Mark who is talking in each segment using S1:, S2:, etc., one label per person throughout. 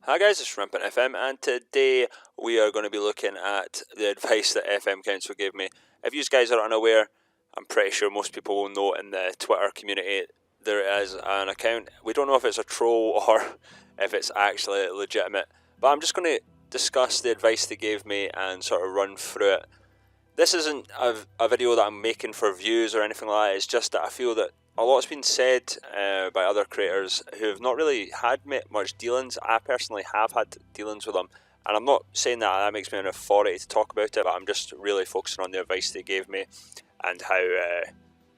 S1: Hi guys, it's Rampant FM, and today we are going to be looking at the advice that FMcounsel gave me. If you guys are unaware, I'm pretty sure most people will know in the Twitter community there is an account. We don't know if it's a troll or if it's actually legitimate, but I'm just going to discuss the advice they gave me and sort of run through it. This isn't a video that I'm making for views or anything like that. It's just that I feel that a lot's been said by other creators who have not really had much dealings. I personally have had dealings with them, and I'm not saying that makes me an authority to talk about it, but I'm just really focusing on the advice they gave me and how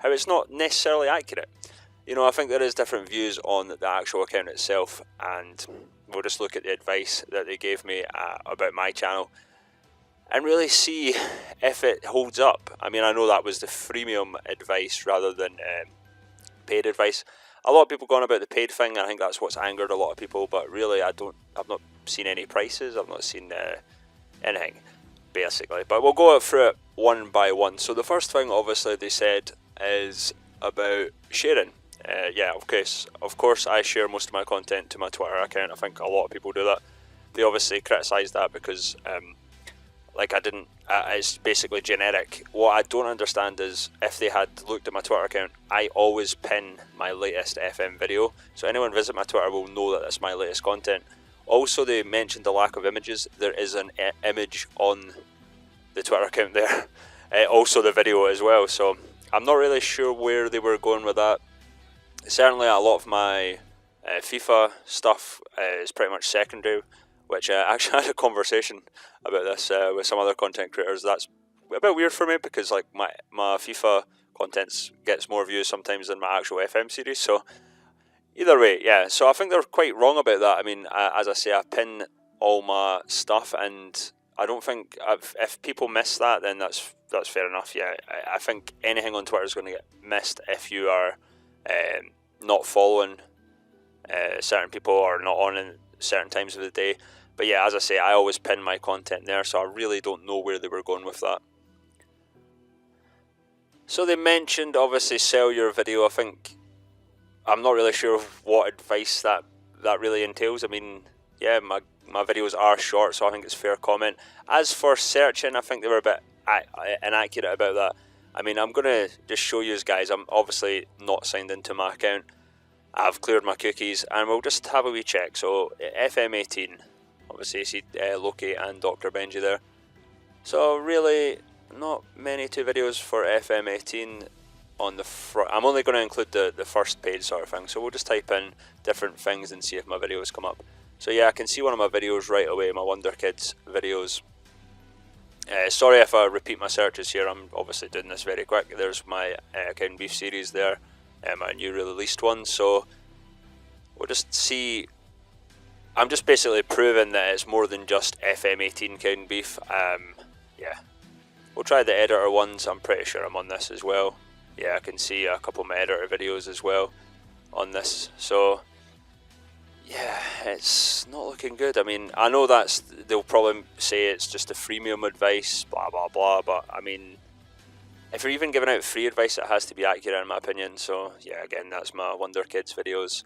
S1: it's not necessarily accurate. You know, I think there is different views on the actual account itself, and we'll just look at the advice that they gave me about my channel and really see if it holds up. I mean, I know that was the freemium advice rather than paid advice. A lot of people gone about the paid thing, and I think that's what's angered a lot of people, but really I've not seen any prices, I've not seen anything, basically. But we'll go through it one by one. So the first thing, obviously, they said is about sharing. Yeah, of course I share most of my content to my Twitter account. I think a lot of people do that. They obviously criticised that because it's basically generic. What I don't understand is if they had looked at my Twitter account, I always pin my latest FM video, so anyone visit my Twitter will know that that's my latest content. Also, they mentioned the lack of images. There is an image on the Twitter account there, also the video as well, so I'm not really sure where they were going with that. Certainly a lot of my FIFA stuff is pretty much secondary, which I actually had a conversation about this with some other content creators. That's a bit weird for me because like my FIFA content gets more views sometimes than my actual FM series. So either way, yeah. So I think they're quite wrong about that. I mean, as I say, I pin all my stuff, and I don't think if people miss that, then that's fair enough. Yeah, I think anything on Twitter is going to get missed if you are not following certain people or not on in certain times of the day. But yeah, as I say, I always pin my content there, so I really don't know where they were going with that. So they mentioned, obviously, sell your video. I think, I'm not really sure what advice that really entails. I mean, yeah, my videos are short, so I think it's fair comment. As for searching, I think they were a bit inaccurate about that. I mean, I'm going to just show you guys, I'm obviously not signed into my account. I've cleared my cookies, and we'll just have a wee check. So, FM18. Obviously you see Loki and Dr. Benji there. So really not many two videos for FM18 on the front. I'm only going to include the first page sort of thing. So we'll just type in different things and see if my videos come up. So yeah, I can see one of my videos right away, my Wonder Kids videos. Sorry if I repeat my searches here, I'm obviously doing this very quick. There's my Cow Beef series there, my new released one. So we'll just see. I'm just basically proving that it's more than just FM18 Cow Beef. Yeah, we'll try the editor ones. I'm pretty sure I'm on this as well. Yeah, I can see a couple of my editor videos as well on this. So yeah, it's not looking good. I mean, I know they'll probably say it's just a freemium advice, blah blah blah. But I mean, if you're even giving out free advice, it has to be accurate in my opinion. So yeah, again, that's my Wonder Kids videos.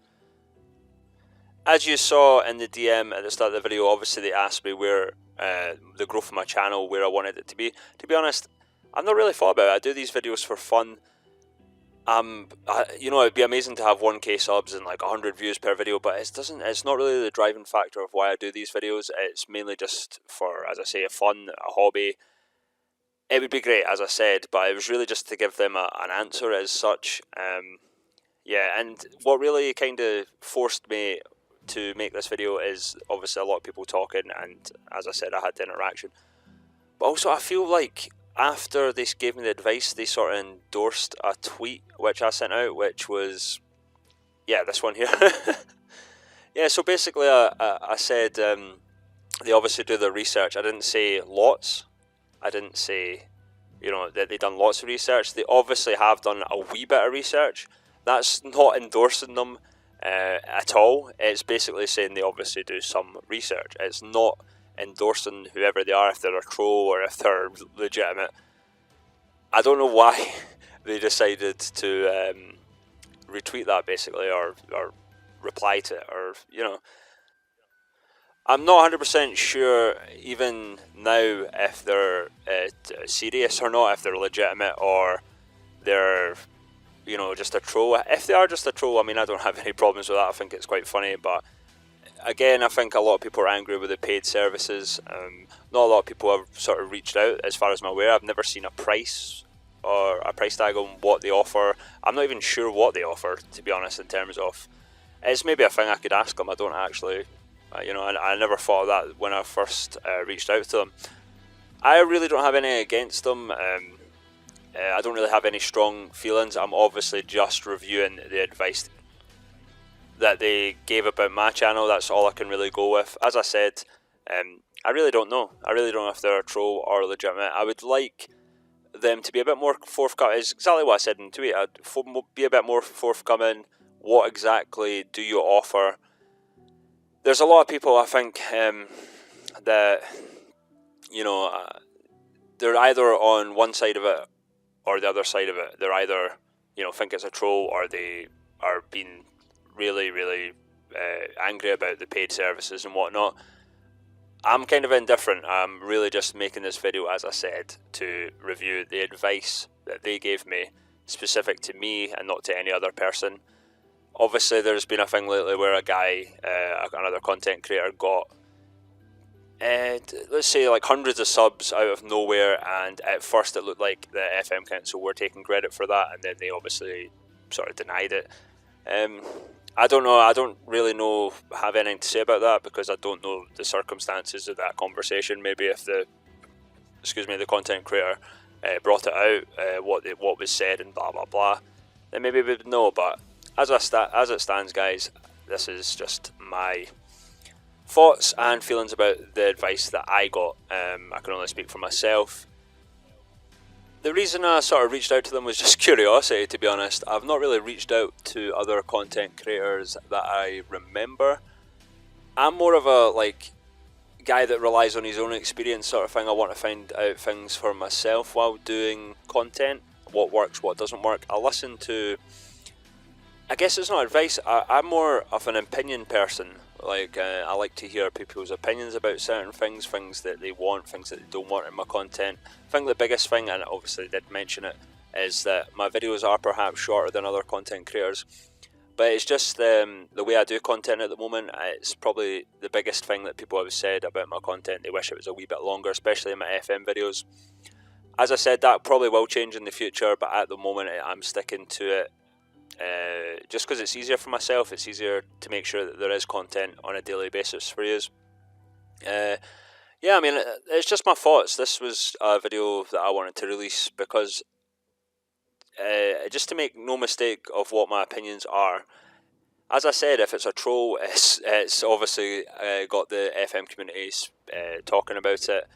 S1: As you saw in the DM at the start of the video, obviously they asked me where the growth of my channel, where I wanted it to be. To be honest, I've not really thought about it. I do these videos for fun. You know, it'd be amazing to have 1k subs and like 100 views per video, but it's not really the driving factor of why I do these videos. It's mainly just for, as I say, a fun, a hobby. It would be great, as I said, but it was really just to give them an answer as such. Yeah, and what really kind of forced me to make this video is obviously a lot of people talking, and as I said, I had the interaction. But also I feel like after they gave me the advice, they sort of endorsed a tweet which I sent out, which was, yeah, this one here. Yeah, so basically I said they obviously do their research. I didn't say lots. I didn't say, you know, that they've done lots of research. They obviously have done a wee bit of research. That's not endorsing them at all. It's basically saying they obviously do some research. It's not endorsing whoever they are, if they're a troll or if they're legitimate. I don't know why they decided to retweet that basically, or reply to it, or, you know. I'm not 100% sure even now if they're serious or not, if they're legitimate or they're, you know, just a troll. If they are just a troll, I mean, I don't have any problems with that. I think it's quite funny, but again, I think a lot of people are angry with the paid services. Not a lot of people have sort of reached out, as far as I'm aware. I've never seen a price or a price tag on what they offer. I'm not even sure what they offer, to be honest, in terms of... It's maybe a thing I could ask them. I don't actually... you know, I never thought of that when I first reached out to them. I really don't have any against them. I don't really have any strong feelings. I'm obviously just reviewing the advice that they gave about my channel. That's all I can really go with. As I said, I really don't know. I really don't know if they're a troll or legitimate. I would like them to be a bit more forthcoming. It's exactly what I said in the tweet. I'd be a bit more forthcoming. What exactly do you offer? There's a lot of people, I think, that, you know, they're either on one side of it or the other side of it. They're either, you know, think it's a troll, or they are being really, really angry about the paid services and whatnot. I'm kind of indifferent. I'm really just making this video, as I said, to review the advice that they gave me, specific to me and not to any other person. Obviously, there's been a thing lately where a guy, another content creator, got, let's say, like hundreds of subs out of nowhere, and at first it looked like the FMcounsel were taking credit for that, and then they obviously sort of denied it. I don't know. I don't really have anything to say about that, because I don't know the circumstances of that conversation. Maybe if the content creator brought it out, what was said and blah blah blah, then maybe we would know. But as it stands, guys, this is just my thoughts and feelings about the advice that I got. I can only speak for myself. The reason I sort of reached out to them was just curiosity, to be honest. I've not really reached out to other content creators that I remember. I'm more of a guy that relies on his own experience sort of thing. I want to find out things for myself while doing content. What works, what doesn't work. I listen to... I guess it's not advice. I'm more of an opinion person. I like to hear people's opinions about certain things that they want, things that they don't want in my content. I think the biggest thing, and I obviously did mention it, is that my videos are perhaps shorter than other content creators. But it's just the way I do content at the moment. It's probably the biggest thing that people have said about my content. They wish it was a wee bit longer, especially in my FM videos. As I said, that probably will change in the future, but at the moment I'm sticking to it. Just because it's easier for myself. It's easier to make sure that there is content on a daily basis for you. Yeah, I mean, it's just my thoughts. This was a video that I wanted to release because just to make no mistake of what my opinions are. As I said, if it's a troll, it's obviously got the FM communities talking about it.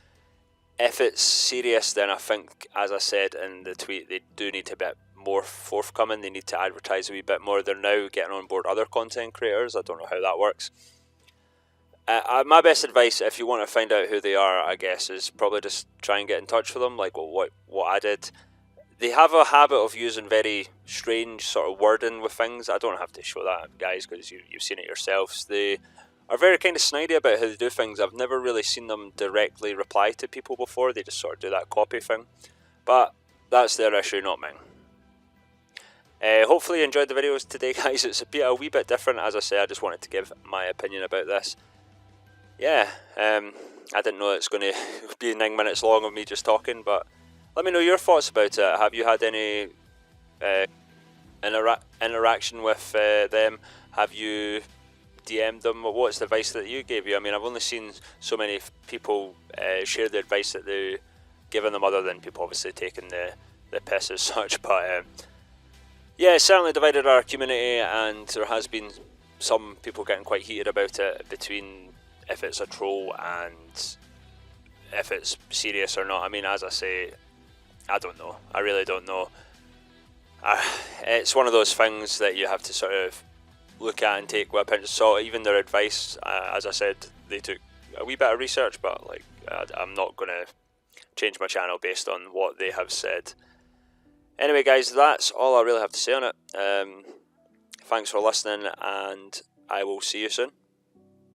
S1: If it's serious, then I think, as I said in the tweet, they do need to be more forthcoming. They need to advertise a wee bit more. They're now getting on board other content creators. I don't know how that works. My best advice, if you want to find out who they are, I guess, is probably just try and get in touch with them, like what I did. They have a habit of using very strange sort of wording with things. I don't have to show that, guys, because you've seen it yourselves. They are very kind of snidey about how they do things. I've never really seen them directly reply to people before. They just sort of do that copy thing. But that's their issue, not mine. Hopefully you enjoyed the videos today, guys. It's a wee bit different. As I say, I just wanted to give my opinion about this. Yeah, I didn't know it's going to be 9 minutes long of me just talking, but let me know your thoughts about it. Have you had any interaction with them? Have you DM'd them? What's the advice that you gave you? I mean, I've only seen so many people share the advice that they've given them, other than people obviously taking the piss as such. But yeah, it certainly divided our community, and there has been some people getting quite heated about it, between if it's a troll and if it's serious or not. I mean, as I say, I don't know. I really don't know. It's one of those things that you have to sort of look at and take with a pinch of salt. Even their advice, as I said, they took a wee bit of research, but I'm not going to change my channel based on what they have said. Anyway, guys, that's all I really have to say on it. Thanks for listening, and I will see you soon.